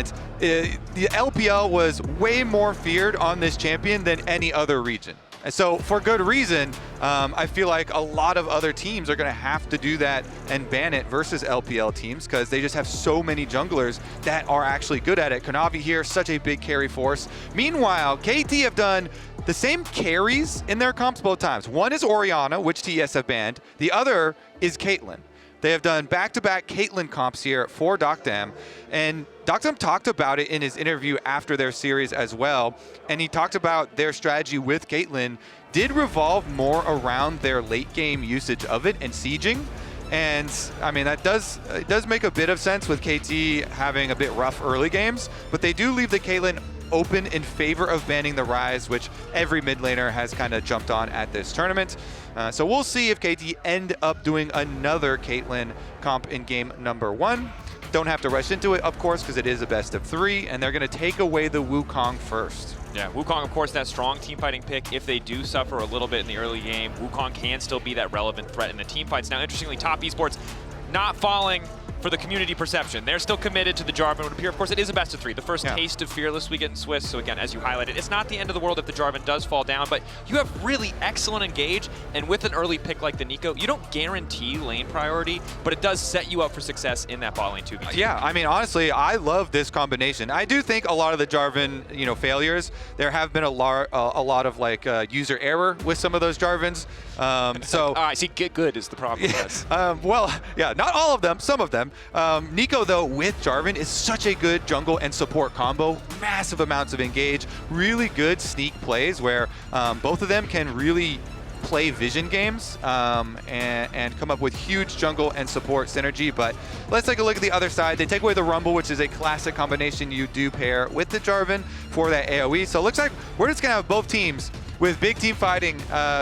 tournament, the LPL was way more feared on this champion than any other region. And so for good reason, I feel like a lot of other teams are going to have to do that and ban it versus LPL teams because they just have so many junglers that are actually good at it. Kanavi here, such a big carry force. Meanwhile, KT have done the same carries in their comps both times. One is Orianna, which TES have banned. The other is Caitlyn. They have done back-to-back Caitlyn comps here for deokdam, and deokdam talked about it in his interview after their series as well, and he talked about their strategy with Caitlyn did revolve more around their late game usage of it and sieging. And I mean, it does make a bit of sense with KT having a bit rough early games, but they do leave the Caitlyn open in favor of banning the Ryze, which every mid laner has kind of jumped on at this tournament. So we'll see if KT end up doing another Caitlyn comp in game number 1. Don't have to rush into it, of course, because it is a best of 3, and they're going to take away the Wukong first. Yeah, Wukong, of course, that strong team fighting pick. If they do suffer a little bit in the early game, Wukong can still be that relevant threat in the team fights. Now, interestingly, Top Esports not falling for the community perception. They're still committed to the Jarvan. It would appear, of course, it is a best of 3. The first taste of Fearless we get in Swiss. So again, as you highlighted, it's not the end of the world if the Jarvan does fall down, but you have really excellent engage, and with an early pick like the Neeko, you don't guarantee lane priority, but it does set you up for success in that bot lane 2v2. Yeah, I mean, honestly, I love this combination. I do think a lot of the Jarvan, failures, there have been a lot of like user error with some of those Jarvans. So I see, get good is the problem. Yes. Well, yeah, not all of them, some of them. Neeko, though, with Jarvan is such a good jungle and support combo. Massive amounts of engage, really good sneak plays where both of them can really play vision games and come up with huge jungle and support synergy. But let's take a look at the other side. They take away the Rumble, which is a classic combination you do pair with the Jarvan for that AoE. So it looks like we're just going to have both teams with big team fighting,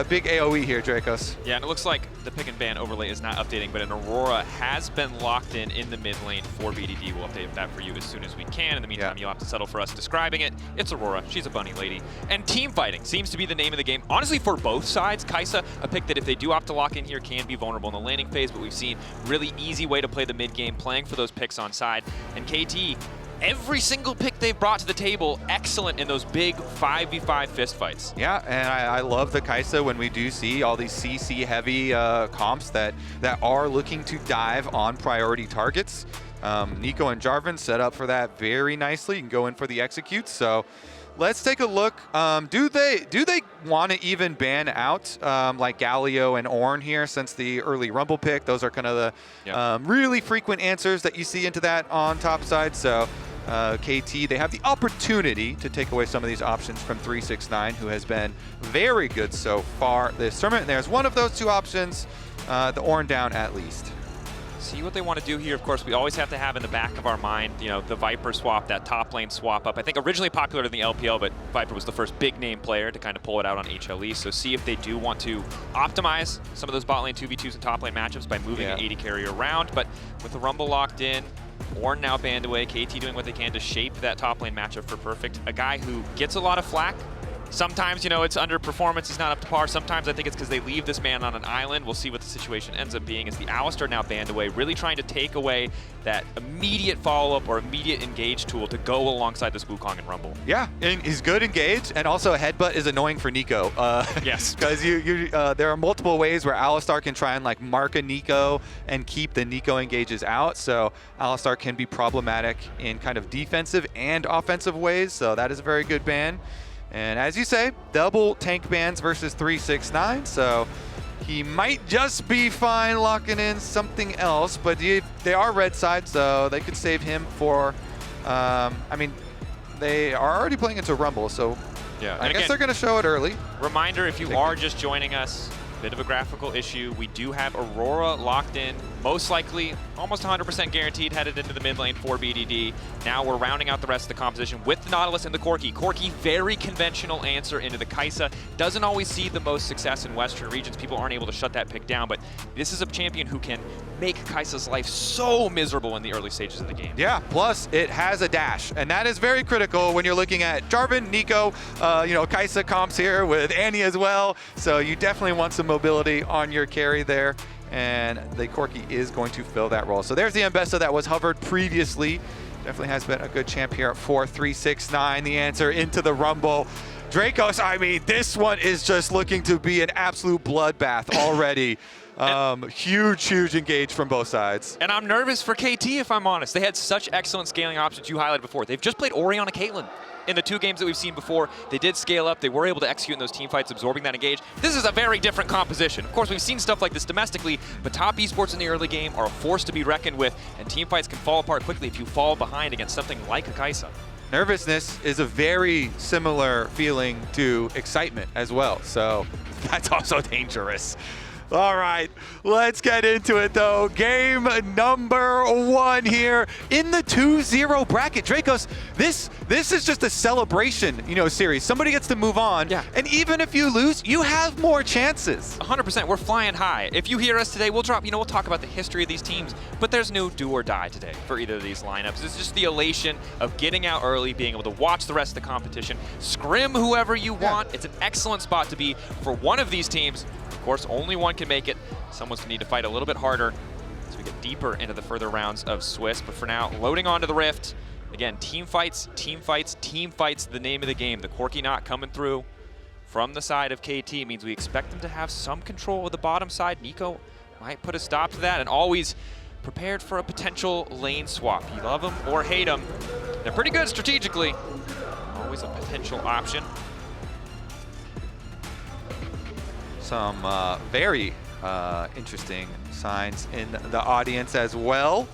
big AoE here, Drakos. Yeah, and it looks like the pick and ban overlay is not updating, but an Aurora has been locked in the mid lane for BDD. We'll update that for you as soon as we can. In the meantime, you'll have to settle for us describing it. It's Aurora. She's a bunny lady. And team fighting seems to be the name of the game. Honestly, for both sides, Kaisa, a pick that if they do opt to lock in here, can be vulnerable in the laning phase, but we've seen really easy way to play the mid game, playing for those picks on side. And KT, every single pick they've brought to the table, excellent in those big 5v5 fist fights. Yeah, and I love the Kaisa when we do see all these CC heavy comps that are looking to dive on priority targets. Neeko and Jarvan set up for that very nicely. You can go in for the executes. So let's take a look. Do they want to even ban out like Galio and Ornn here since the early Rumble pick? Those are kind of the really frequent answers that you see into that on top side. So KT, they have the opportunity to take away some of these options from 369, who has been very good so far this tournament. And there's one of those two options, the Ornn down at least. See what they want to do here. Of course, we always have to have in the back of our mind, the Viper swap, that top lane swap up. I think originally popular in the LPL, but Viper was the first big name player to kind of pull it out on HLE. So see if they do want to optimize some of those bot lane 2v2s and top lane matchups by moving an AD carrier around. But with the Rumble locked in, Ornn now banned away, KT doing what they can to shape that top lane matchup for Perfect. A guy who gets a lot of flack. Sometimes, it's underperformance, he's not up to par. Sometimes I think it's because they leave this man on an island. We'll see what the situation ends up being as the Alistar now banned away, really trying to take away that immediate follow-up or immediate engage tool to go alongside this Wukong and Rumble. Yeah, and he's good engage, and also a headbutt is annoying for Neeko. Yes. Because there are multiple ways where Alistar can try and like mark a Neeko and keep the Neeko engages out. So Alistar can be problematic in kind of defensive and offensive ways. So that is a very good ban. And as you say, double tank bans versus 369, so he might just be fine locking in something else, but they are red side, so they could save him for, I mean, they are already playing into Rumble, so yeah, I guess they're going to show it early. Reminder, if you are just joining us, bit of a graphical issue. We do have Aurora locked in, most likely, almost 100% guaranteed, headed into the mid lane for BDD. Now we're rounding out the rest of the composition with the Nautilus and the Corki. Corki, very conventional answer into the Kaisa. Doesn't always see the most success in Western regions. People aren't able to shut that pick down, but this is a champion who can make Kaisa's life so miserable in the early stages of the game. Yeah, plus it has a dash, and that is very critical when you're looking at Jarvan, Neeko, Kaisa comps here with Annie as well. So you definitely want some mobility on your carry there, and the Corki is going to fill that role. So there's the Ambessa that was hovered previously definitely has been a good champ here at 4-3-6-9. The answer into the Rumble. Drakos, I mean, this one is just looking to be an absolute bloodbath already. Huge engage from both sides. And I'm nervous for KT, if I'm honest. They had such excellent scaling options you highlighted before. They've just played Orianna Caitlyn in the 2 games that we've seen before. They did scale up. They were able to execute in those team fights, absorbing that engage. This is a very different composition. Of course, we've seen stuff like this domestically, but top esports in the early game are a force to be reckoned with, and team fights can fall apart quickly if you fall behind against something like a Kaisa. Nervousness is a very similar feeling to excitement as well, so that's also dangerous. All right, let's get into it though. Game number 1 here in the 2-0 bracket. Drakos, this is just a celebration, series. Somebody gets to move on, yeah. And even if you lose, you have more chances. 100%, we're flying high. If you hear us today, we'll talk about the history of these teams, but there's no do or die today for either of these lineups. It's just the elation of getting out early, being able to watch the rest of the competition, scrim whoever you want. It's an excellent spot to be for one of these teams. Of course, only one can make it. Someone's gonna need to fight a little bit harder as we get deeper into the further rounds of Swiss. But for now, loading onto the Rift. Again, team fights, the name of the game. The Corki knot coming through from the side of KT means we expect them to have some control of the bottom side. Neeko might put a stop to that, and always prepared for a potential lane swap. You love them or hate them. They're pretty good strategically. Always a potential option. Some very interesting signs in the audience as well.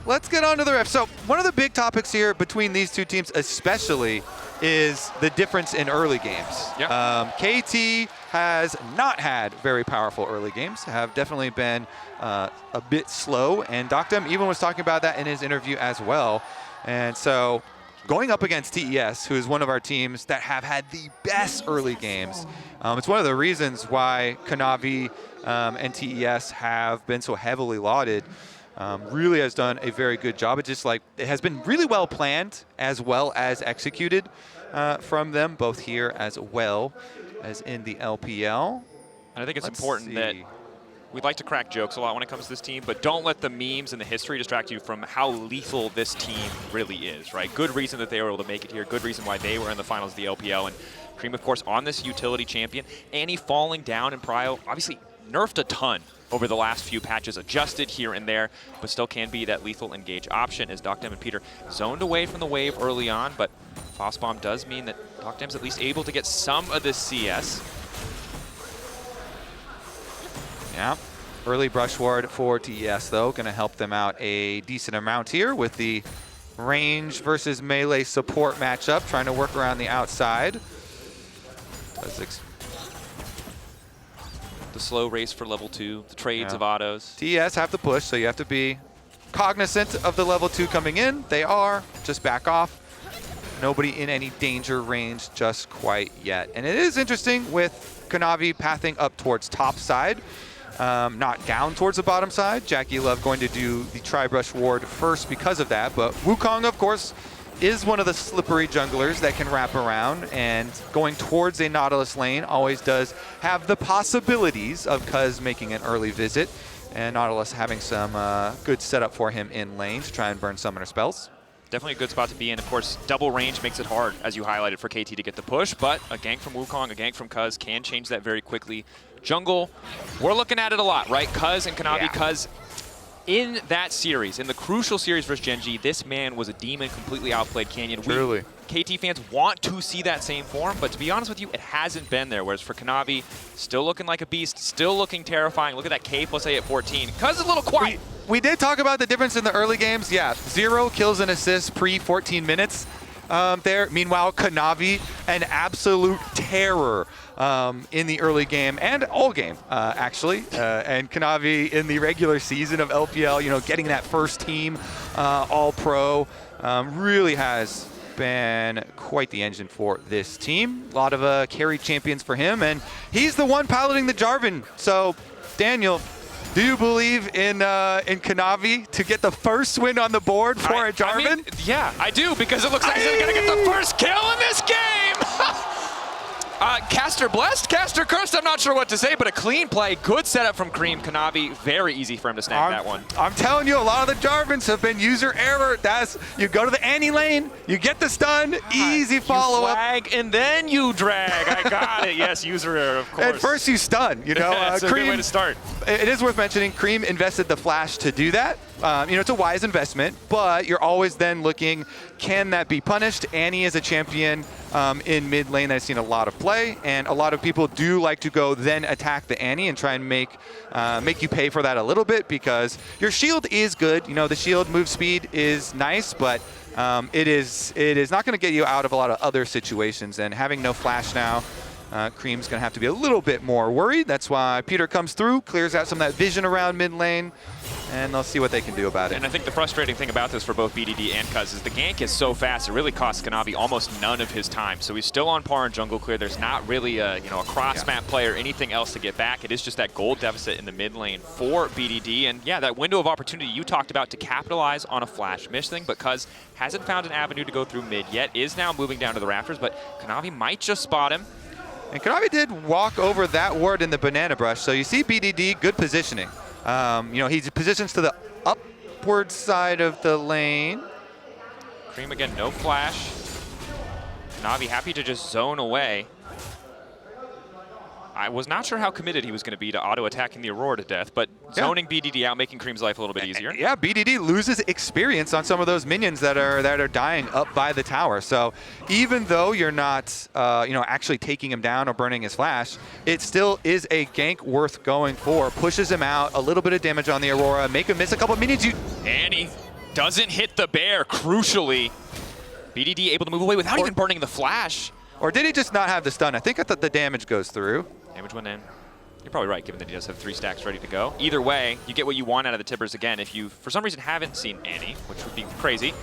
Let's get on to the ref. So one of the big topics here between these two teams especially is the difference in early games. Yep. KT has not had very powerful early games, have definitely been a bit slow, and deokdam even was talking about that in his interview as well. And so going up against TES, who is one of our teams that have had the best early games, it's one of the reasons why Kanavi and TES have been so heavily lauded. Really has done a very good job. It has been really well planned as well as executed from them, both here as well as in the LPL. And I think it's important that we'd like to crack jokes a lot when it comes to this team, but don't let the memes and the history distract you from how lethal this team really is, right? Good reason that they were able to make it here. Good reason why they were in the finals of the LPL. And Creme, of course, on this utility champion. Annie falling down in prio, obviously nerfed a ton over the last few patches, adjusted here and there, but still can be that lethal engage option as deokdam and Peter zoned away from the wave early on, but Foss Bomb does mean that deokdam's at least able to get some of this CS. Yeah. Early brush ward for TES, though, going to help them out a decent amount here with the range versus melee support matchup, trying to work around the outside. The slow race for level 2, the trades of autos. TES have to push, so you have to be cognizant of the level 2 coming in. They are. Just back off. Nobody in any danger range just quite yet. And it is interesting with Kanavi pathing up towards top side. Not down towards the bottom side. JackeyLove going to do the tri-brush ward first because of that, but Wukong, of course, is one of the slippery junglers that can wrap around, and going towards a Nautilus lane always does have the possibilities of Cuzz making an early visit, and Nautilus having some good setup for him in lane to try and burn summoner spells. Definitely a good spot to be in. Of course, double range makes it hard, as you highlighted, for KT to get the push, but a gank from Wukong, a gank from Cuzz can change that very quickly. Jungle, we're looking at it a lot, right? Cuzz and Kanavi. Cuzz, in that series, in the crucial series versus Gen G, this man was a demon, completely outplayed Canyon. Truly. KT fans want to see that same form, but to be honest with you, it hasn't been there. Whereas for Kanavi, still looking like a beast, still looking terrifying. Look at that K plus A at 14. Cuzz is a little quiet. We did talk about the difference in the early games. Yeah, 0 kills and assists pre-14 minutes there. Meanwhile, Kanavi, an absolute terror in the early game and all game, actually. And Kanavi in the regular season of LPL, getting that first team all-pro really has been quite the engine for this team. A lot of carry champions for him, and he's the one piloting the Jarvan. So, Daniel, do you believe in Kanavi to get the first win on the board for a Jarvan? I mean, yeah, I do, because it looks like he's going to get the first kill in this game! Caster blessed, caster cursed, I'm not sure what to say, but a clean play. Good setup from Creme. Kanavi, very easy for him to snag that one. I'm telling you, a lot of the Jarvans have been user error. You go to the Annie lane, you get the stun, easy follow-up. You flag, and then you drag. I got it. Yes, user error, of course. At first you stun, you know. That's a good way to start. It is worth mentioning, Creme invested the flash to do that. You know, it's a wise investment, but you're always then looking, can that be punished? Annie is a champion in mid lane that I've seen a lot of play, and a lot of people do like to go then attack the Annie and try and make you pay for that a little bit, because your shield is good. You know, the shield move speed is nice, but it is not going to get you out of a lot of other situations, and having no flash now, Creme's going to have to be a little bit more worried. That's why Peter comes through, clears out some of that vision around mid lane, and they'll see what they can do about it. And I think the frustrating thing about this for both BDD and Cuzz is the gank is so fast, it really costs Kanavi almost none of his time. So he's still on par in jungle clear. There's not really a cross-map play or anything else to get back. It is just that gold deficit in the mid lane for BDD. And yeah, that window of opportunity you talked about to capitalize on a flash miss thing, but Cuzz hasn't found an avenue to go through mid yet, is now moving down to the rafters, but Kanavi might just spot him. And Kanavi did walk over that ward in the banana brush, so you see BDD, good positioning. You know, he positions to the upward side of the lane. Creme again, no flash. Kanavi happy to just zone away. I was not sure how committed he was going to be to auto-attacking the Aurora to death, but zoning BDD out, making Creme's life a little bit easier. Yeah, BDD loses experience on some of those minions that are dying up by the tower. So even though you're not, you know, actually taking him down or burning his flash, it still is a gank worth going for. Pushes him out, a little bit of damage on the Aurora, make him miss a couple of minions. And he doesn't hit the bear, crucially. BDD able to move away without even burning the flash. Or did he just not have the stun? I think the damage goes through. Damage went in. You're probably right, given that he does have 3 stacks ready to go. Either way, you get what you want out of the Tibbers again. If you, for some reason, haven't seen Annie, which would be crazy,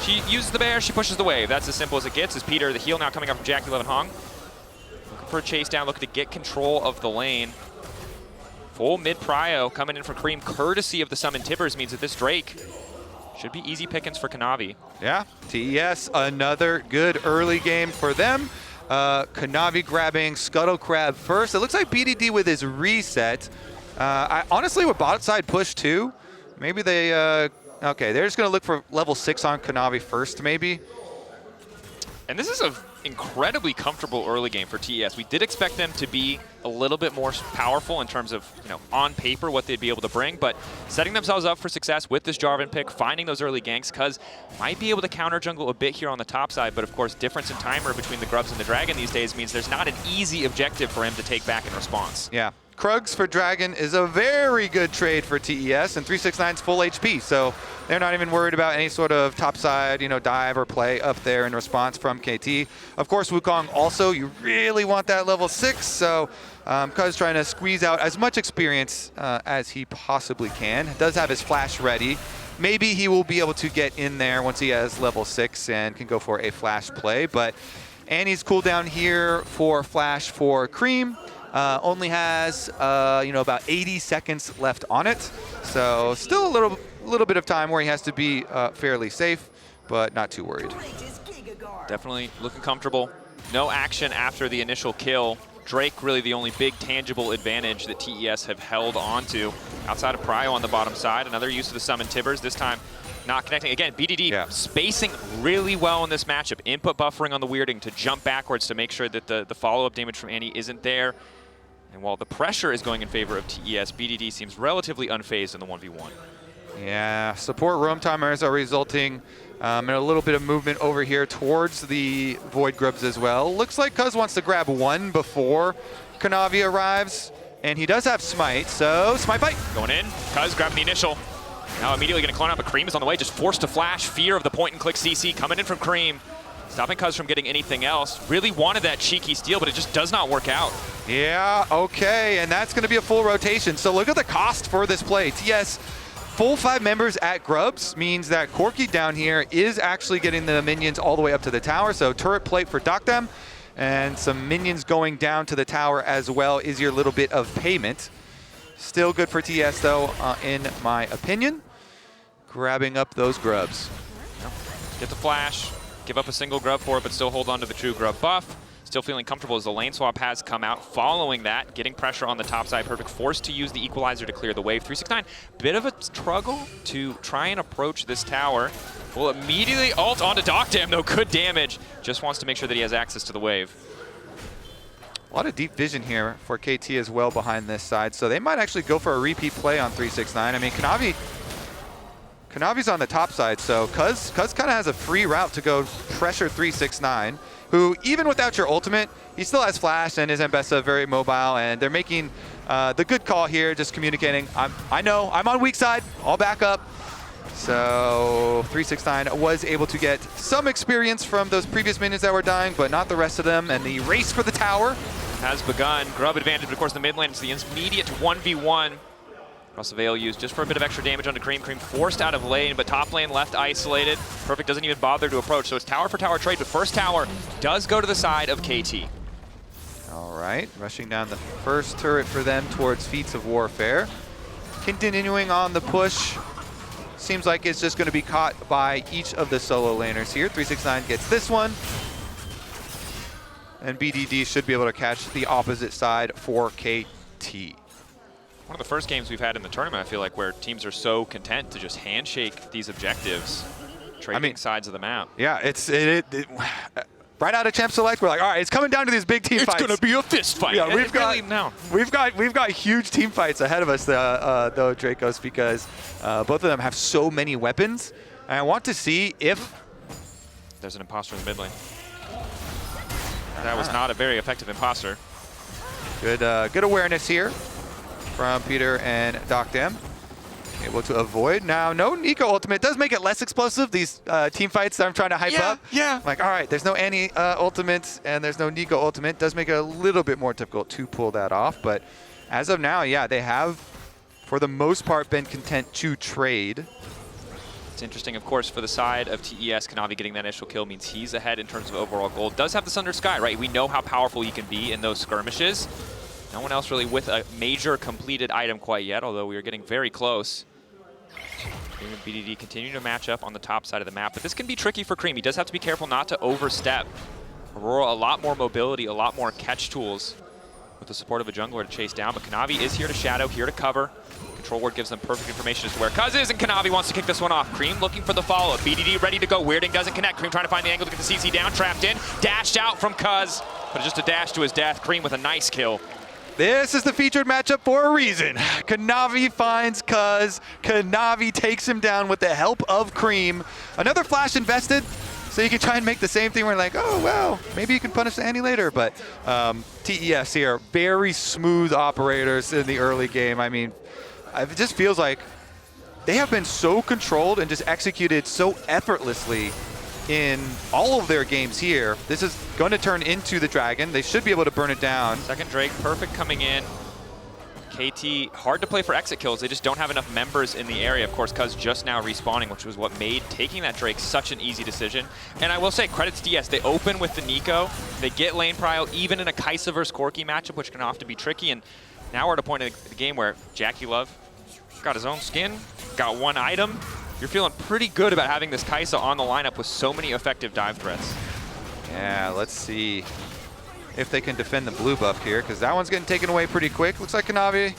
she uses the bear, she pushes the wave. That's as simple as it gets. As Peter, the heal now coming up from JackeyLove and Hong. Looking for a chase down, looking to get control of the lane. Full mid prio coming in for Creme, courtesy of the summon Tibbers, means that this Drake should be easy pickings for Kanavi. Yeah, TES, another good early game for them. Kanavi grabbing Scuttle Crab first. It looks like BDD with his reset. I honestly would bot side push too. Maybe they, okay, they're just going to look for level 6 on Kanavi first maybe. And this is an incredibly comfortable early game for TES. We did expect them to be a little bit more powerful in terms of, you know, on paper what they'd be able to bring, but setting themselves up for success with this Jarvan pick, finding those early ganks. Cuzz might be able to counter jungle a bit here on the top side, but of course difference in timer between the Grubs and the Dragon these days means there's not an easy objective for him to take back in response. Yeah. Krugs for Dragon is a very good trade for TES, and 369's full HP, so they're not even worried about any sort of topside, you know, dive or play up there in response from KT. Of course, Wukong also, you really want that level 6, so Cuzz trying to squeeze out as much experience as he possibly can. Does have his flash ready. Maybe he will be able to get in there once he has level 6 and can go for a flash play, but Annie's cooldown here for flash for Creme. Only has, you know, about 80 seconds left on it. So still a little bit of time where he has to be fairly safe, but not too worried. Definitely looking comfortable. No action after the initial kill. Drake really the only big tangible advantage that TES have held onto. Outside of Prio on the bottom side, another use of the summon Tibbers, this time not connecting. Again, BDD spacing really well in this matchup. Input buffering on the weirding to jump backwards to make sure that the follow-up damage from Annie isn't there. And while the pressure is going in favor of TES, BDD seems relatively unfazed in the 1v1. Yeah, support roam timers are resulting in a little bit of movement over here towards the Void Grubs as well. Looks like Cuzz wants to grab one before Kanavi arrives, and he does have Smite, so Smite Bite. Going in, Cuzz grabbing the initial. Now immediately going to clone out, but Creme is on the way, just forced to flash. Fear of the point-and-click CC coming in from Creme. Stopping Cuzz from getting anything else. Really wanted that cheeky steal, but it just does not work out. Yeah, okay, and that's going to be a full rotation. So look at the cost for this play. TS, full 5 members at Grubs means that Corki down here is actually getting the minions all the way up to the tower. So turret plate for deokdam, and some minions going down to the tower as well is your little bit of payment. Still good for TS though, in my opinion. Grabbing up those Grubs. Get the flash. Give up a single grub for it, but still hold on to the true grub buff. still feeling comfortable as the lane swap has come out. Following that, getting pressure on the top side. Perfect forced to use the equalizer to clear the wave. 369, bit of a struggle to try and approach this tower. Will immediately ult onto deokdam, though. Good damage. Just wants to make sure that he has access to the wave. A lot of deep vision here for KT as well behind this side, so they might actually go for a repeat play on 369. I mean, Kanavi's on the top side, so Cuzz kind of has a free route to go pressure 369, who, even without your ultimate, he still has flash and is Ambessa very mobile, and they're making the good call here, just communicating. I know, I'm on weak side, I'll back up. So 369 was able to get some experience from those previous minions that were dying, but not the rest of them, and the race for the tower has begun. Grub advantage, but of course the mid lane is the immediate 1v1. Across the Veil used just for a bit of extra damage onto Creme. Creme forced out of lane, but top lane left isolated. Perfect doesn't even bother to approach, so it's tower for tower trade, but first tower does go to the side of KT. All right, rushing down the first turret for them towards Feats of Warfare. Continuing on the push. Seems like it's just going to be caught by each of the solo laners here. 369 gets this one. And BDD should be able to catch the opposite side for KT. One of the first games we've had in the tournament, I feel like, where teams are so content to just handshake these objectives, trading sides of the map. Yeah, right out of Champ Select, we're like, all right, it's coming down to these big team fights. It's going to be a fist fight. Yeah, we've got huge team fights ahead of us, though, Drakos, because both of them have so many weapons. And I want to see if there's an imposter in the mid lane. That was not a very effective imposter. Good awareness here from Peter and deokdam. Able to avoid. Now, no Neeko ultimate does make it less explosive. These team fights that I'm trying to hype up. Yeah. Like, all right, there's no Annie ultimates and there's no Neeko ultimate. Does make it a little bit more difficult to pull that off. But as of now, yeah, they have, for the most part, been content to trade. It's interesting, of course, for the side of TES, Kanavi getting that initial kill means he's ahead in terms of overall gold. Does have the Sunder Sky, right? We know how powerful he can be in those skirmishes. No one else really with a major completed item quite yet, although we are getting very close. Creme and BDD continue to match up on the top side of the map, but this can be tricky for Creme. He does have to be careful not to overstep. Aurora, a lot more mobility, a lot more catch tools with the support of a jungler to chase down, but Kanavi is here to shadow, here to cover. Control ward gives them perfect information as to where Cuzz is, and Kanavi wants to kick this one off. Creme looking for the follow-up. BDD ready to go. Weirding doesn't connect. Creme trying to find the angle to get the CC down. Trapped in. Dashed out from Cuzz, but just a dash to his death. Creme with a nice kill. This is the featured matchup for a reason. Kanavi finds Cuzz. Kanavi takes him down with the help of Creme. Another flash invested, so you can try and make the same thing where like, oh, well, maybe you can punish Annie later. But TES here, very smooth operators in the early game. I mean, it just feels like they have been so controlled and just executed so effortlessly in all of their games here. This is going to turn into the Dragon. They should be able to burn it down. Second Drake, perfect coming in. KT, hard to play for exit kills. They just don't have enough members in the area. Of course, Cuzz just now respawning, which was what made taking that Drake such an easy decision. And I will say, credits to TES. They open with the Neeko. They get lane prio, even in a Kaisa versus Corki matchup, which can often be tricky. And now we're at a point in the game where JackeyLove got his own skin, got one item. You're feeling pretty good about having this Kaisa on the lineup with so many effective dive threats. Yeah, let's see if they can defend the blue buff here, because that one's getting taken away pretty quick. Looks like Kanavi,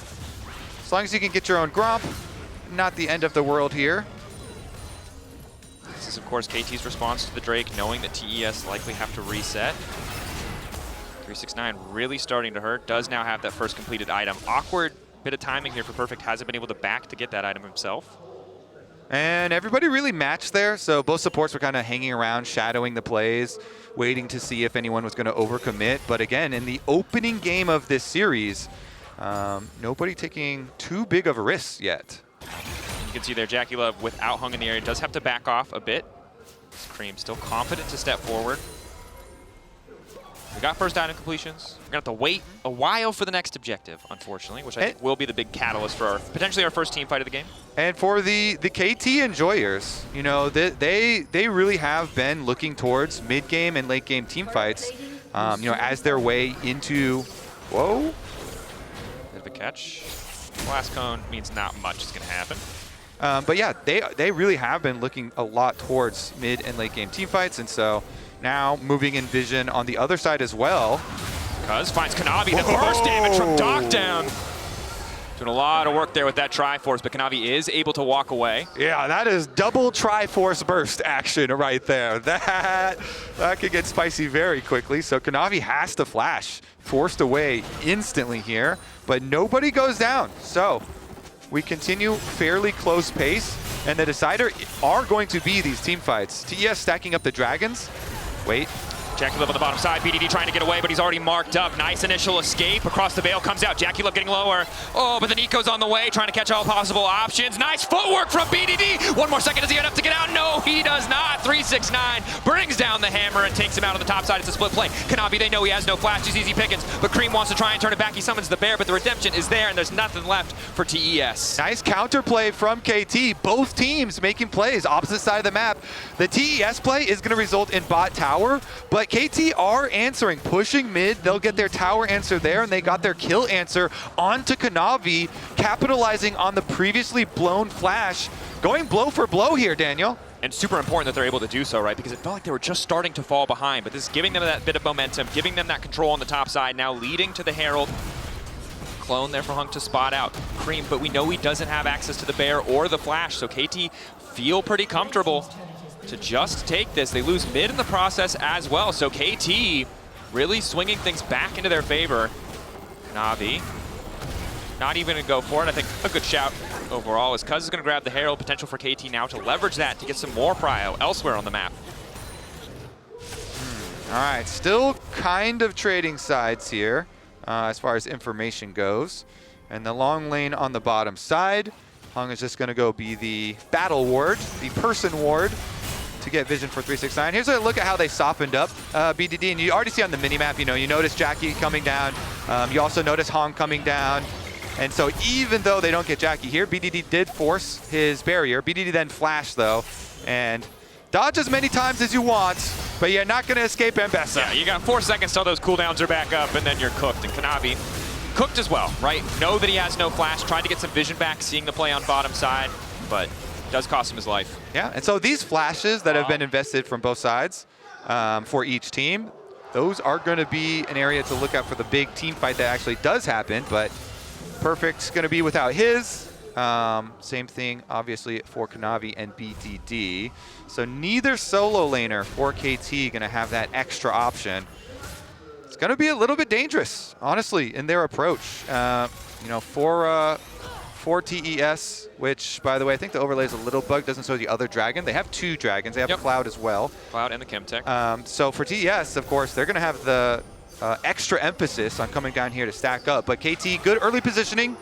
as long as you can get your own Gromp, not the end of the world here. This is, of course, KT's response to the Drake, knowing that TES likely have to reset. 369 really starting to hurt. Does now have that first completed item. Awkward bit of timing here for Perfect. Hasn't been able to back to get that item himself. And everybody really matched there, so both supports were kind of hanging around, shadowing the plays, waiting to see if anyone was going to overcommit. But again, in the opening game of this series, nobody taking too big of a risk yet. You can see there, JackeyLove without Hung in the area does have to back off a bit. Creme still confident to step forward. We got first item completions. We're going to have to wait a while for the next objective, unfortunately, which I think will be the big catalyst for potentially our first team fight of the game. And for the KT enjoyers, you know, they really have been looking towards mid-game and late-game team fights, you know, as their way into, whoa. Bit of a catch. Blast cone means not much is going to happen. But yeah, they really have been looking a lot towards mid and late-game team fights, and so, Now moving in vision on the other side as well. Cuzz finds Kanavi, the first damage from deokdam. Doing a lot of work there with that Triforce, but Kanavi is able to walk away. Yeah, that is double Triforce burst action right there. That could get spicy very quickly. So Kanavi has to flash, forced away instantly here, but nobody goes down. So we continue fairly close pace, and the decider are going to be these team fights. TES stacking up the dragons. Wait. JackeyLove on the bottom side, BDD trying to get away, but he's already marked up. Nice initial escape across the veil, comes out. JackeyLove getting lower. Oh, but the Neeko's on the way, trying to catch all possible options. Nice footwork from BDD. One more second, does he have enough to get out? No, he does not. 369 brings down the hammer and takes him out on the top side. It's a split play. Kanavi, they know he has no flash, he's easy pickings, but Creme wants to try and turn it back. He summons the bear, but the redemption is there, and there's nothing left for TES. Nice counterplay from KT. Both teams making plays, opposite side of the map. The TES play is going to result in bot tower, but KT are answering, pushing mid. They'll get their tower answer there, and they got their kill answer onto Kanavi, capitalizing on the previously blown flash. Going blow for blow here, Daniel. And super important that they're able to do so, right? Because it felt like they were just starting to fall behind, but this is giving them that bit of momentum, giving them that control on the top side, now leading to the Herald. Clone there for Hunk to spot out Creme, but we know he doesn't have access to the bear or the flash, so KT feel pretty comfortable to just take this. They lose mid in the process as well, so KT really swinging things back into their favor. Kanavi not even gonna go for it. I think a good shout overall as Cuzz is gonna grab the Herald. Potential for KT now to leverage that to get some more prio elsewhere on the map. All right, still kind of trading sides here as far as information goes. And the long lane on the bottom side, Hung is just gonna go be the battle ward, the person ward, to get vision for 369. Here's a look at how they softened up BDD, and you already see on the minimap, you notice Jackie coming down. You also notice Hong coming down. And so even though they don't get Jackie here, BDD did force his barrier. BDD then flashed though, and dodge as many times as you want, but you're not gonna escape Ambessa. Yeah, you got 4 seconds till those cooldowns are back up, and then you're cooked. And Kanavi cooked as well, right? Know that he has no flash, tried to get some vision back, seeing the play on bottom side, but does cost him his life. Yeah, and so these flashes that have been invested from both sides for each team, those are going to be an area to look out for the big team fight that actually does happen, but Perfect's going to be without his. Same thing, obviously, for Kanavi and BDD. So neither solo laner for KT going to have that extra option. It's going to be a little bit dangerous, honestly, in their approach. For TES, which, by the way, I think the overlay is a little bugged, doesn't show the other dragon. They have 2 dragons. They have Cloud as well. Cloud and the Chemtech. So for TES, of course, they're going to have the extra emphasis on coming down here to stack up. But KT, good early positioning.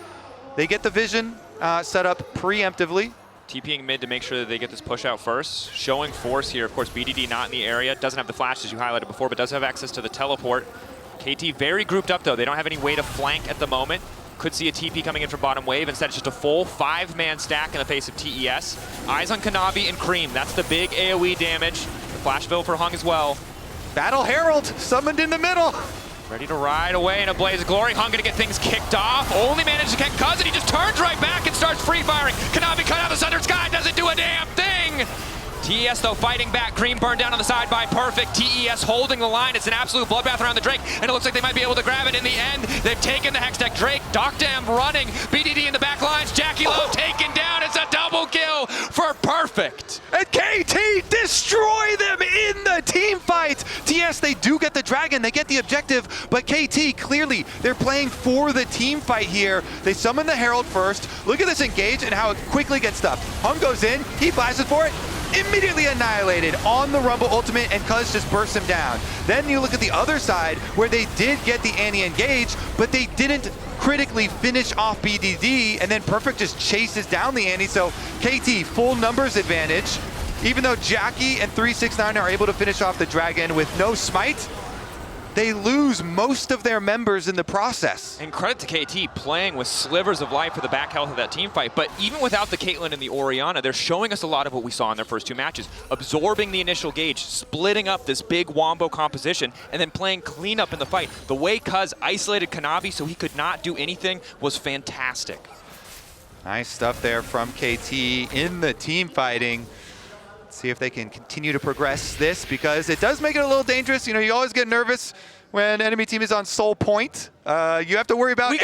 They get the vision set up preemptively. TPing mid to make sure that they get this push out first. Showing force here. Of course, BDD not in the area. Doesn't have the flash, as you highlighted before, but does have access to the teleport. KT very grouped up, though. They don't have any way to flank at the moment. Could see a TP coming in from bottom wave. Instead, it's just a full 5-man stack in the face of TES. Eyes on Kanavi and Creme. That's the big AoE damage. The flash bill for Hung as well. Battle Herald summoned in the middle. Ready to ride away in a blaze of glory. Hung gonna get things kicked off. Only managed to catch Cuzz, and he just turns right back and starts free firing. Kanavi cut out the Sundered Sky, doesn't do a damn thing. TES, though, fighting back. Creme burned down on the side by Perfect. TES holding the line. It's an absolute bloodbath around the Drake, and it looks like they might be able to grab it in the end. They've taken the Hextech Drake. deokdam running. BDD in the back lines. JackeyLove taken down. It's a double kill for Perfect. And KT destroy them in the team fight. TES, they do get the dragon. They get the objective, but KT, clearly, they're playing for the team fight here. They summon the Herald first. Look at this engage and how it quickly gets stuffed. Hung goes in. He flashes for it. Immediately annihilated on the Rumble ultimate, and Cuzz just bursts him down. Then you look at the other side where they did get the Annie engage, but they didn't critically finish off BDD, and then Perfect just chases down the Annie. So KT, full numbers advantage. Even though Jackie and 369 are able to finish off the dragon with no smite, they lose most of their members in the process. And credit to KT playing with slivers of life for the back health of that team fight. But even without the Caitlyn and the Orianna, they're showing us a lot of what we saw in their first 2 matches. Absorbing the initial gauge, splitting up this big wombo composition, and then playing cleanup in the fight. The way Cuzz isolated Kanavi so he could not do anything was fantastic. Nice stuff there from KT in the team fighting. See if they can continue to progress this, because it does make it a little dangerous. You know, you always get nervous when enemy team is on soul point. You have to worry about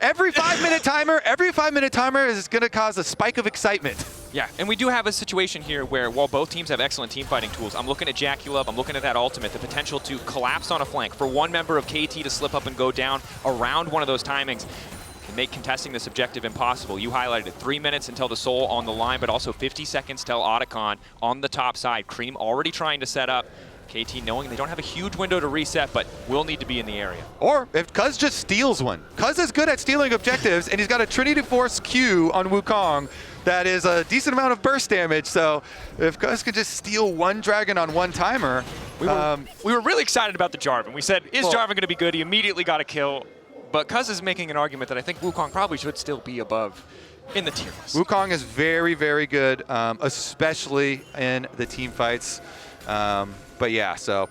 every 5-minute timer. Every 5-minute timer is going to cause a spike of excitement. Yeah, and we do have a situation here where while both teams have excellent team fighting tools, I'm looking at JackeyLove, I'm looking at that ultimate, the potential to collapse on a flank, for one member of KT to slip up and go down around one of those timings and make contesting this objective impossible. You highlighted it, 3 minutes until the soul on the line, but also 50 seconds till Otacon on the top side. Creme already trying to set up. KT knowing they don't have a huge window to reset, but will need to be in the area. Or if Cuzz just steals one. Cuzz is good at stealing objectives, and he's got a Trinity Force Q on Wukong that is a decent amount of burst damage. So if Cuzz could just steal one dragon on one timer. We were really excited about the Jarvan. We said, is Jarvan going to be good? He immediately got a kill. But Cuzz is making an argument that I think Wukong probably should still be above in the tier list. Wukong is very, very good, especially in the team fights. But yeah, so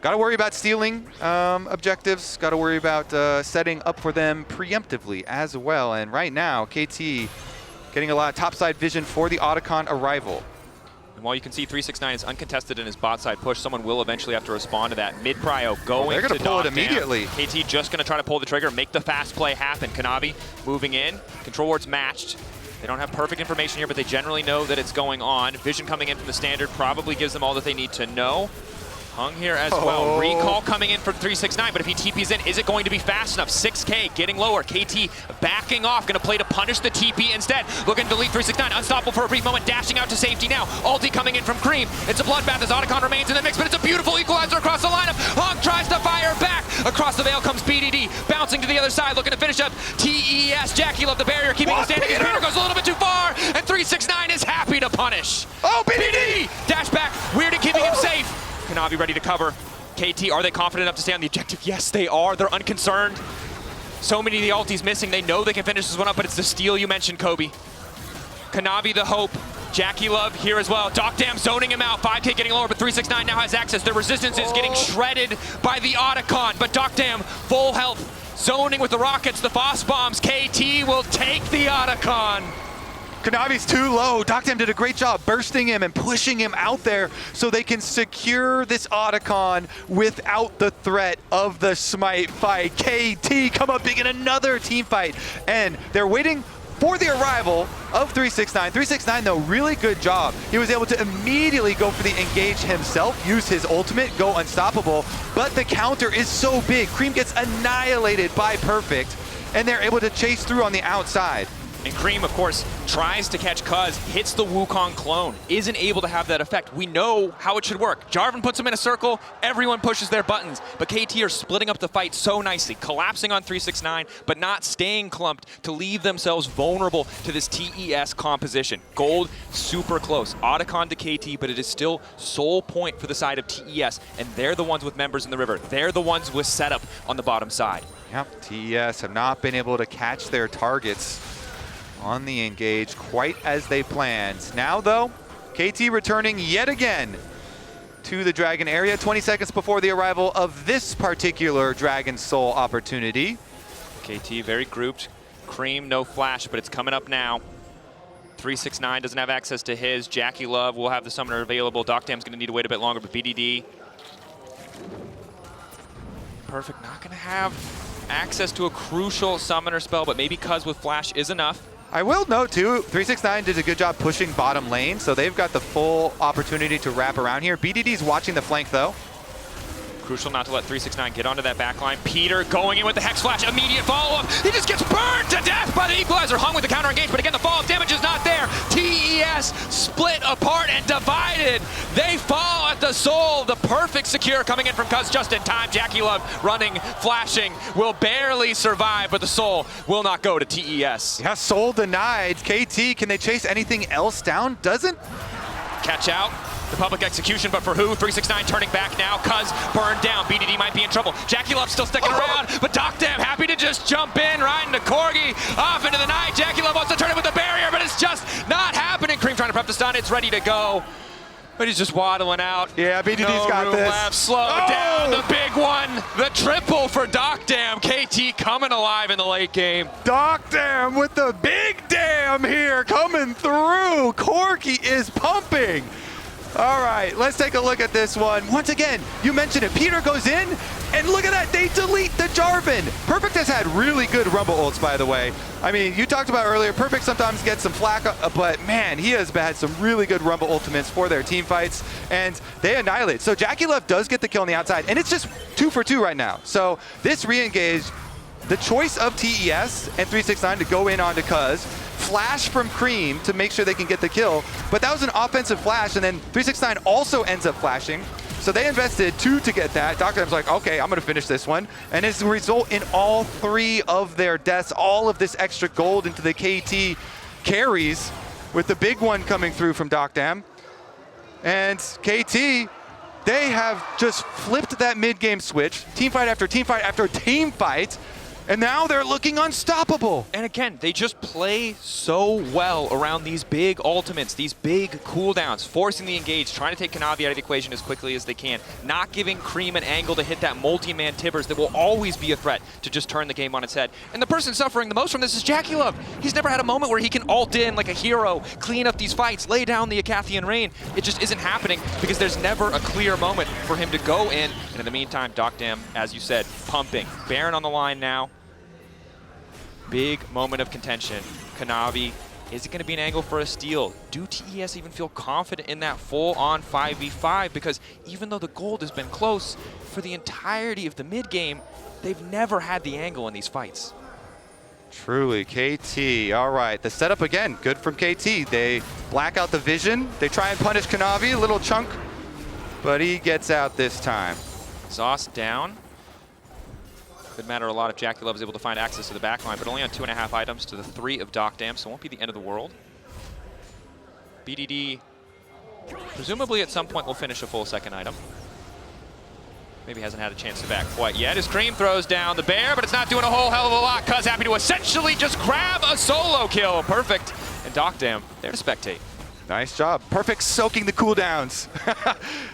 got to worry about stealing objectives. Got to worry about setting up for them preemptively as well. And right now, KT getting a lot of topside vision for the Otacon arrival. And while you can see 369 is uncontested in his bot side push, someone will eventually have to respond to that. Mid prio going they're going to pull it immediately. KT just going to try to pull the trigger, make the fast play happen. Kanavi moving in, control ward's matched. They don't have perfect information here, but they generally know that it's going on. Vision coming in from the standard probably gives them all that they need to know. Hung here as well. Recall coming in for 369, but if he TP's in, is it going to be fast enough? 6K getting lower. KT backing off, going to play to punish the TP instead. Looking to delete 369, unstoppable for a brief moment, dashing out to safety now. Ulti coming in from Creme. It's a bloodbath as Otacon remains in the mix, but it's a beautiful equalizer across the lineup. Hung tries to fire back. Across the veil comes BDD, bouncing to the other side, looking to finish up TES. JackeyLove the barrier, keeping him standing. Peter goes a little bit too far, and 369 is happy to punish. Oh, BDD! Dash back, Weird and keeping him safe. Kanavi ready to cover. KT, are they confident enough to stay on the objective? Yes, they are. They're unconcerned. So many of the ultis missing. They know they can finish this one up, but it's the steal you mentioned, Kobe. Kanavi the hope. JackeyLove here as well. deokdam zoning him out. 5K getting lower, but 369 now has access. Their resistance is getting shredded by the Otacon, but deokdam full health. Zoning with the rockets, the Foss bombs. KT will take the Otacon. Kanavi's too low. deokdam did a great job bursting him and pushing him out there so they can secure this Otacon without the threat of the smite fight. KT come up big in another team fight, and they're waiting for the arrival of 369. 369, though, really good job. He was able to immediately go for the engage himself, use his ultimate, go unstoppable, but the counter is so big. Creme gets annihilated by Perfect, and they're able to chase through on the outside. And Creme, of course, tries to catch Cuzz, hits the Wukong clone, isn't able to have that effect. We know how it should work. Jarvan puts him in a circle, everyone pushes their buttons, but KT are splitting up the fight so nicely, collapsing on 369, but not staying clumped to leave themselves vulnerable to this TES composition. Gold, super close. Otacon to KT, but it is still sole point for the side of TES, and they're the ones with members in the river. They're the ones with setup on the bottom side. Yep, TES have not been able to catch their targets on the engage quite as they planned. Now though, KT returning yet again to the Dragon area 20 seconds before the arrival of this particular Dragon Soul opportunity. KT very grouped. Creme, no flash, but it's coming up now. 369 doesn't have access to his. JackeyLove will have the summoner available. deokdam's gonna need to wait a bit longer, but BDD. Perfect, not gonna have access to a crucial summoner spell, but maybe Cuzz with flash is enough. I will note too, 369 did a good job pushing bottom lane, so they've got the full opportunity to wrap around here. BDD's watching the flank though. Crucial not to let 369 get onto that back line. Peter going in with the Hex Flash, immediate follow-up. He just gets burned to death by the Equalizer. Hung with the counter engage, but again, the follow-up damage is not there. TES split apart and divided. They fall at the soul. The perfect secure coming in from Cuzz just in time. JackeyLove running, flashing, will barely survive, but the soul will not go to TES. Yeah, soul denied. KT, can they chase anything else down? Doesn't. Catch out. The public execution, but for who? 369 turning back now. Cuzz burned down. BDD might be in trouble. JackeyLove still sticking around, but deokdam happy to just jump in, riding to Corki, off into the night. JackeyLove wants to turn it with the barrier, but it's just not happening. Creme trying to prep the stun. It's ready to go, but he's just waddling out. Yeah, BDD's got this. Left. Slow down. The big one. The triple for deokdam. KT coming alive in the late game. deokdam with the big damn here coming through. Corki is pumping. All right, let's take a look at this one. Once again, you mentioned it. Peter goes in, and look at that. They delete the Jarvan. Perfect has had really good Rumble ults, by the way. I mean, you talked about earlier, Perfect sometimes gets some flack, but man, he has had some really good Rumble ultimates for their team fights, and they annihilate. So JackeyLove does get the kill on the outside, and it's just 2 for 2 right now. So this re-engage, the choice of TES and 369 to go in onto Cuzz, flash from Creme to make sure they can get the kill, but that was an offensive flash, and then 369 also ends up flashing. So they invested 2 to get that. deokdam's like, okay, I'm gonna finish this one. And as a result, in all 3 of their deaths, all of this extra gold into the KT carries, with the big one coming through from deokdam. And KT, they have just flipped that mid-game switch, team fight after team fight after team fight, and now they're looking unstoppable. And again, they just play so well around these big ultimates, these big cooldowns, forcing the engage, trying to take Kanavi out of the equation as quickly as they can, not giving Creme an angle to hit that multi-man Tibbers that will always be a threat to just turn the game on its head. And the person suffering the most from this is JackeyLove. He's never had a moment where he can ult in like a hero, clean up these fights, lay down the Acathian Rain. It just isn't happening because there's never a clear moment for him to go in. And in the meantime, deokdam, as you said, pumping. Baron on the line now. Big moment of contention. Kanavi, is it going to be an angle for a steal? Do TES even feel confident in that full-on 5v5? Because even though the gold has been close for the entirety of the mid-game, they've never had the angle in these fights. Truly, KT. All right, the setup again, good from KT. They black out the vision. They try and punish Kanavi, a little chunk, but he gets out this time. Exhaust down. Could matter a lot if JackeyLove is able to find access to the backline, but only on 2.5 items to the 3 of deokdam, so it won't be the end of the world. BDD, presumably at some point will finish a full second item. Maybe hasn't had a chance to back quite yet. As Creme throws down the bear, but it's not doing a whole hell of a lot. Cuzz happy to essentially just grab a solo kill. Perfect. And deokdam there to spectate. Nice job. Perfect soaking the cooldowns.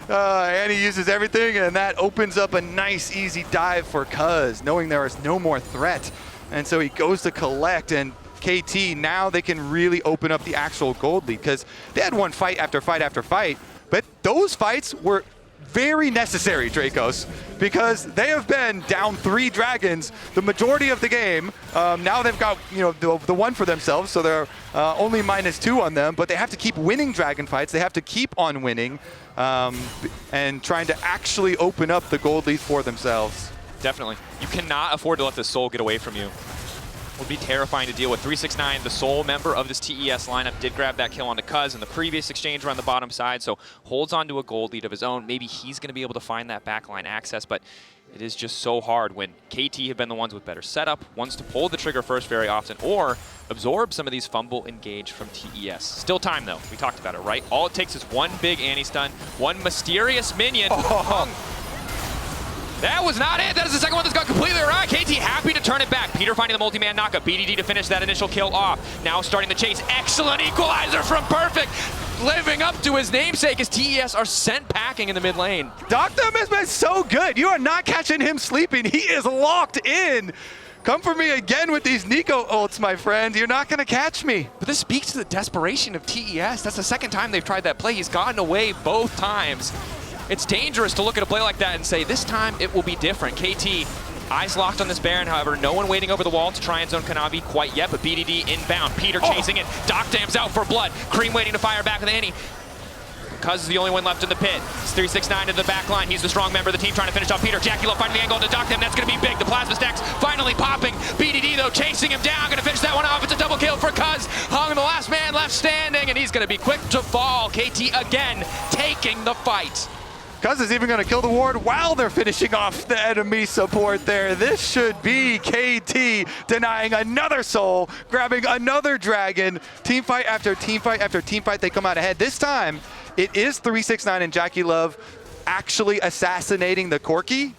And he uses everything, and that opens up a nice, easy dive for Cuzz, knowing there is no more threat. And so he goes to collect, and KT, now they can really open up the actual gold lead, because they had one fight after fight after fight, but those fights were very necessary, Drakos, because they have been down 3 dragons the majority of the game. Now they've got, you know, the one for themselves, so they're only -2 on them, but they have to keep winning dragon fights. They have to keep on winning and trying to actually open up the gold lead for themselves. Definitely. You cannot afford to let the soul get away from you. Would be terrifying to deal with. 369, the sole member of this TES lineup, did grab that kill onto Cuzz in the previous exchange around the bottom side, so holds on to a gold lead of his own. Maybe he's going to be able to find that backline access, but it is just so hard when KT have been the ones with better setup, ones to pull the trigger first very often, or absorb some of these fumble engage from TES. Still time, though. We talked about it, right? All it takes is one big anti-stun, one mysterious minion. That was not it. That is the second one that's gone completely awry. KT happy to turn it back. Peter finding the multi-man knockup. BDD to finish that initial kill off. Now starting the chase. Excellent equalizer from Perfect. Living up to his namesake as TES are sent packing in the mid lane. deokdam has been so good. You are not catching him sleeping. He is locked in. Come for me again with these Neeko ults, my friend. You're not going to catch me. But this speaks to the desperation of TES. That's the second time they've tried that play. He's gotten away both times. It's dangerous to look at a play like that and say, this time it will be different. KT, eyes locked on this Baron, however, no one waiting over the wall to try and zone Kanavi quite yet, but BDD inbound. Peter chasing it. deokdam's out for blood. Creme waiting to fire back with Annie. Cuzz is the only one left in the pit. It's 369 in the back line. He's the strong member of the team trying to finish off Peter. JackeyLove finding the angle to deokdam. That's going to be big. The plasma stacks finally popping. BDD, though, chasing him down. Going to finish that one off. It's a double kill for Cuzz. Hung the last man left standing, and he's going to be quick to fall. KT again taking the fight. Cuzz is even going to kill the ward while they're finishing off the enemy support there. This should be KT denying another soul, grabbing another dragon. Team fight after team fight after team fight, they come out ahead. This time, it is 369 and JackeyLove actually assassinating the Corki,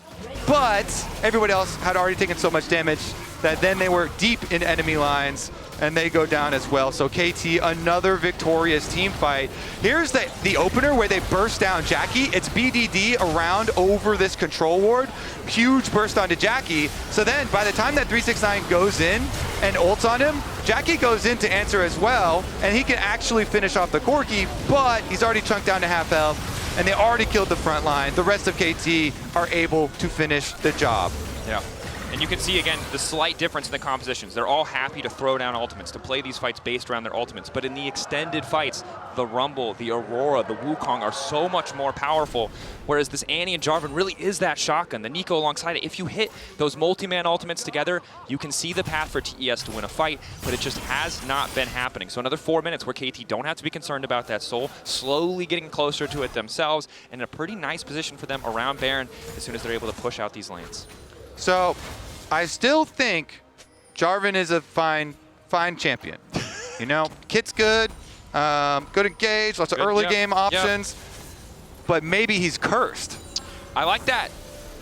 but everybody else had already taken so much damage. that then they were deep in enemy lines, and they go down as well. So KT, another victorious team fight. Here's the opener where they burst down Jackie. It's BDD around over this control ward. Huge burst onto Jackie. So then by the time that 369 goes in and ults on him, Jackie goes in to answer as well, and he can actually finish off the Corki, but he's already chunked down to half health, and they already killed the front line. The rest of KT are able to finish the job. Yeah. And you can see, again, the slight difference in the compositions. They're all happy to throw down ultimates, to play these fights based around their ultimates. But in the extended fights, the Rumble, the Aurora, the Wukong are so much more powerful, whereas this Annie and Jarvan really is that shotgun. The Neeko alongside it, if you hit those multi-man ultimates together, you can see the path for TES to win a fight, but it just has not been happening. So another 4 minutes where KT don't have to be concerned about that soul, slowly getting closer to it themselves, and a pretty nice position for them around Baron as soon as they're able to push out these lanes. So I still think Jarvan is a fine champion. You know, kit's good, good engage, lots of early game options, but maybe he's cursed. I like that.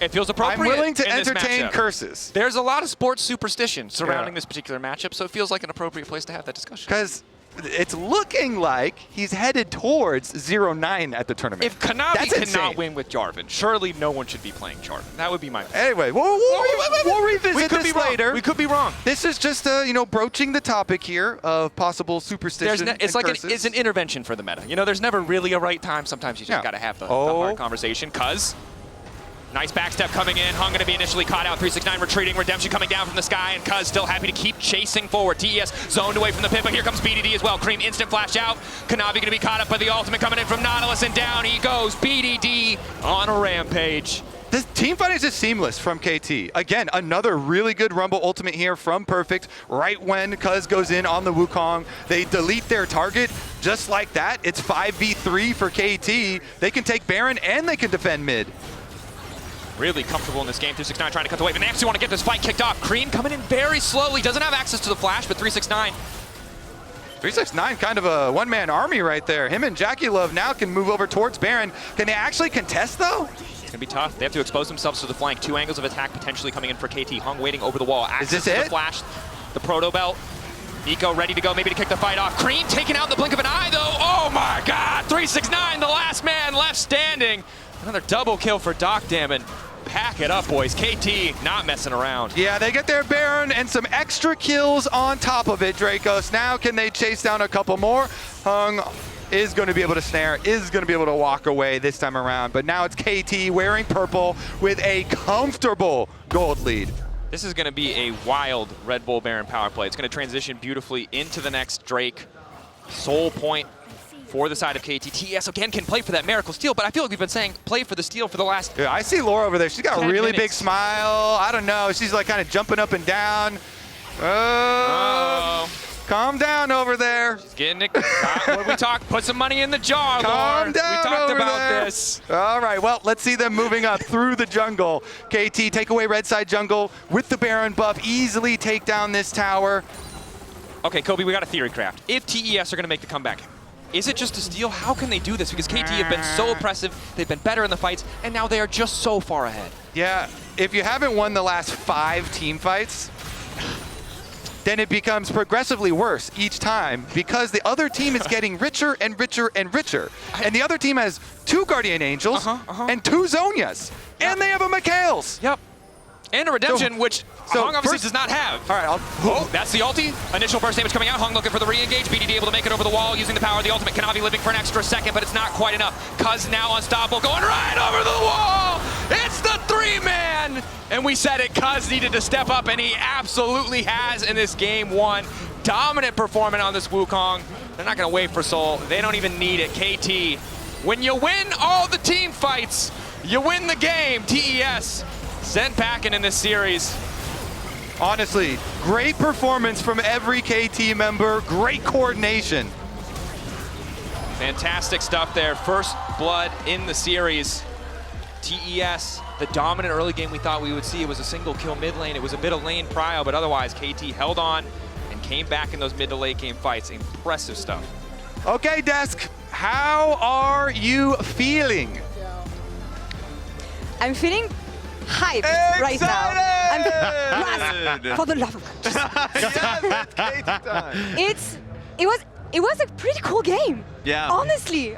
It feels appropriate. I'm willing to in this entertain matchup. Curses. There's a lot of sports superstition surrounding this particular matchup, so it feels like an appropriate place to have that discussion. Because it's looking like he's headed towards 0-9 at the tournament. If Kanavi cannot insane. win with Jarvan, surely no one should be playing Jarvan. That would be my... Anyway, we'll revisit this later. We could be wrong. This is just, you know, broaching the topic here of possible superstition It's like curses. it's an intervention for the meta. You know, there's never really a right time. Sometimes you just got to have the hard conversation. Cuzz. Nice backstep coming in. Hung going to be initially caught out. 369 retreating. Redemption coming down from the sky. And Cuzz still happy to keep chasing forward. TES zoned away from the pit, but here comes BDD as well. Creme instant flash out. Kanavi going to be caught up by the ultimate coming in from Nautilus, and down he goes. BDD on a rampage. This team fight is just seamless from KT. Again, another really good Rumble ultimate here from Perfect. Right when Cuzz goes in on the Wukong, they delete their target just like that. It's 5v3 for KT. They can take Baron and they can defend mid. Really comfortable in this game. 369 trying to cut the wave, and they actually want to get this fight kicked off. Creme coming in very slowly. Doesn't have access to the flash, but 369. 369, kind of a one-man army right there. Him and JackeyLove now can move over towards Baron. Can they actually contest, though? It's going to be tough. They have to expose themselves to the flank. 2 angles of attack potentially coming in for KT. Hung waiting over the wall. Access to the flash. The proto belt. Neeko ready to go, maybe to kick the fight off. Creme taken out in the blink of an eye, though. Oh, my God. 369, the last man left standing. Another double kill for deokdam. Pack it up, boys. KT not messing around. Yeah, they get their Baron and some extra kills on top of it, Drakos. Now can they chase down a couple more? Hung is going to be able to snare, is going to be able to walk away this time around. But now it's KT wearing purple with a comfortable gold lead. This is going to be a wild Red Bull Baron power play. It's going to transition beautifully into the next Drake. Soul point for the side of KT. TES again can play for that miracle steal, but I feel like we've been saying play for the steal for the last... Yeah, I see Laura over there. She's got a really big minutes. smile. I don't know. She's like kind of jumping up and down. Oh, calm down over there. She's getting it. What we talked, put some money in the jar, Calm Lord. down We talked over about there. this. All right, well, let's see them moving up through the jungle. KT take away red side jungle with the Baron buff. Easily take down this tower. Okay, Kobe, we got a theory craft. If TES are going to make the comeback, is it just a steal? How can they do this? Because KT have been so oppressive, they've been better in the fights, and now they are just so far ahead. Yeah, if you haven't won the last 5 team fights, then it becomes progressively worse each time because the other team is getting richer and richer and richer. And the other team has 2 Guardian Angels and 2 Zonias. And they have a Mikhails. Yep. And a Redemption, which Hung obviously does not have. All right, Oh, that's the ulti. Initial burst damage coming out. Hung looking for the re-engage. BDD able to make it over the wall using the power of the ultimate. Kanavi living for an extra second, but it's not quite enough. Cuzz now unstoppable, going right over the wall. It's the 3-man. And we said it, Cuzz needed to step up, and he absolutely has in this game 1. Dominant performance on this Wukong. They're not going to wait for Soul. They don't even need it. KT, when you win all the team fights, you win the game. TES sent packing in this series. Honestly, great performance from every KT member. Great coordination. Fantastic stuff there. First blood in the series. TES, the dominant early game we thought we would see. It was a single kill mid lane. It was a bit of lane prio, but otherwise KT held on and came back in those mid to late game fights. Impressive stuff. Okay, Desk, how are you feeling? I'm feeling hyped right now. For the love of God. Yes, that's KT time. It was a pretty cool game. Yeah. Honestly.